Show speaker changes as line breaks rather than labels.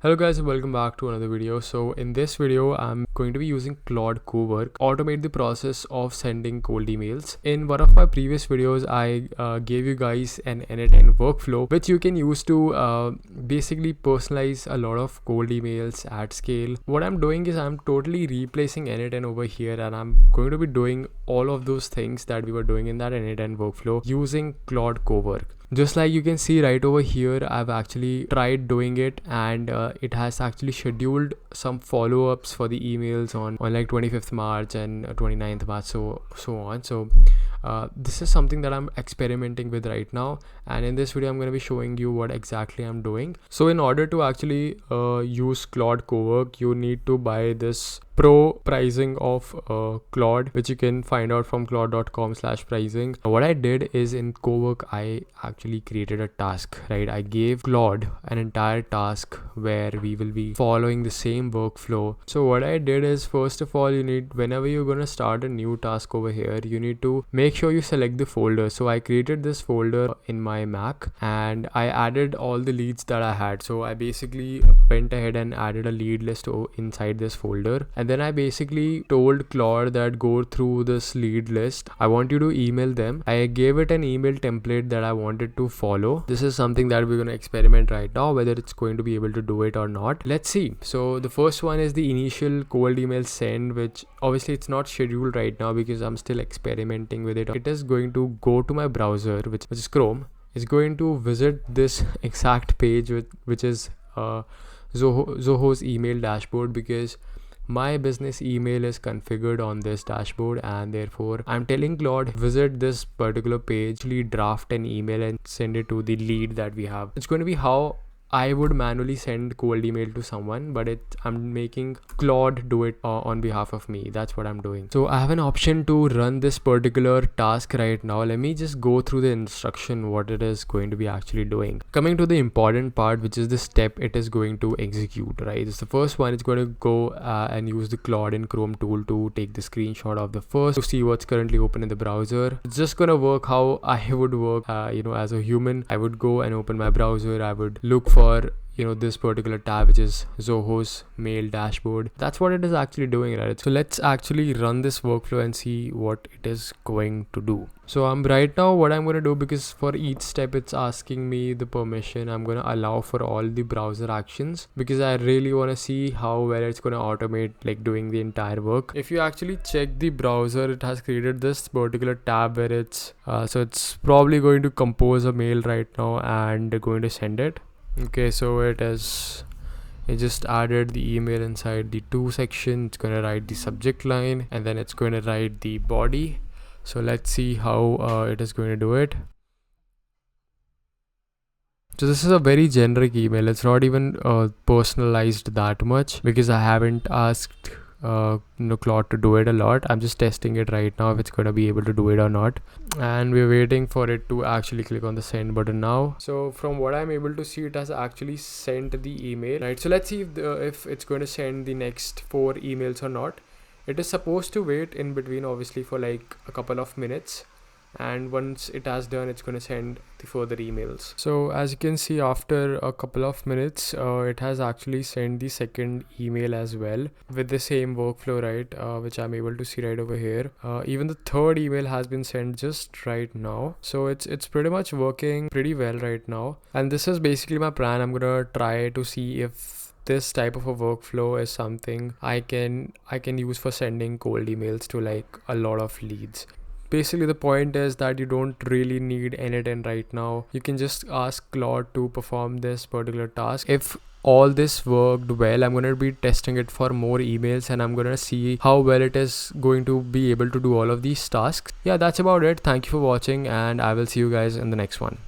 Hello guys and welcome back to another video. So in this video I'm going to be using Claude Cowork automate the process of sending cold emails. In one of my previous videos I gave you guys an end-to-end workflow which you can use to basically personalize a lot of cold emails at scale. What I'm doing is I'm totally replacing end-to-end over here, and I'm going to be doing all of those things that we were doing in that end-to-end workflow using Claude Cowork. Just like you can see right over here, I've actually tried doing it, and it has actually scheduled some follow-ups for the emails on like 25th March and 29th March, so on. So this is something that I'm experimenting with right now, and in this video I'm going to be showing you what exactly I'm doing. So in order to actually use Claude Cowork, you need to buy this pro pricing of Claude, which you can find out from claude.com/pricing. What I did is in Cowork I actually created a task, right? I gave Claude an entire task where we will be following the same workflow. So what I did is, first of all, whenever you're going to start a new task over here, you need to make sure you select the folder. So I created this folder in my Mac and I added all the leads that I had. So I basically went ahead and added a lead list inside this folder, and then I basically told Claude that go through this lead list. I want you to email them. I gave it an email template that I wanted to follow. This is something that we're going to experiment right now, whether it's going to be able to do it or not. Let's see. So the first one is the initial cold email send, which obviously it's not scheduled right now because I'm still experimenting with it. It is going to go to my browser, which is Chrome. It's going to visit this exact page which is Zoho's email dashboard, because my business email is configured on this dashboard, and therefore I'm telling Claude visit this particular page, actually draft an email and send it to the lead that we have. It's going to be how I would manually send cold email to someone, but I'm making Claude do it on behalf of me. That's what I'm doing. So I have an option to run this particular task right now. Let me just go through the instruction, what it is going to be actually doing. Coming to the important part, which is the step it is going to execute, right? It's the first one. It's going to go and use the Claude in Chrome tool to take the screenshot of the first to see what's currently open in the browser. It's just going to work how I would work, as a human. I would go and open my browser. I would look for this particular tab, which is Zoho's mail dashboard. That's what it is actually doing, right? So let's actually run this workflow and see what it is going to do. So right now what I'm going to do, because for each step it's asking me the permission, I'm going to allow for all the browser actions because I really want to see how well it's going to automate like doing the entire work. If you actually check the browser, it has created this particular tab where it's it's probably going to compose a mail right now and going to send it. Okay, so it just added the email inside the to section. It's going to write the subject line and then it's going to write the body. So let's see how it is going to do it. So this is a very generic email. It's not even personalized that much because I haven't asked Claude to do it a lot. I'm just testing it right now if it's going to be able to do it or not, and we're waiting for it to actually click on the send button now. So from what I'm able to see, it has actually sent the email, right? So let's see if it's going to send the next 4 emails or not. It is supposed to wait in between, obviously, for like a couple of minutes, and once it has done, it's going to send the further emails. So as you can see, after a couple of minutes, it has actually sent the second email as well with the same workflow, right? Which I'm able to see right over here. Even the third email has been sent just right now. So it's pretty much working pretty well right now, and this is basically my plan. I'm gonna try to see if this type of a workflow is something I can use for sending cold emails to like a lot of leads. Basically the point is that you don't really need end-to-end right now. You can just ask Claude to perform this particular task. If all this worked well, I'm going to be testing it for more emails and I'm going to see how well it is going to be able to do all of these tasks. Yeah, that's about it. Thank you for watching, and I will see you guys in the next one.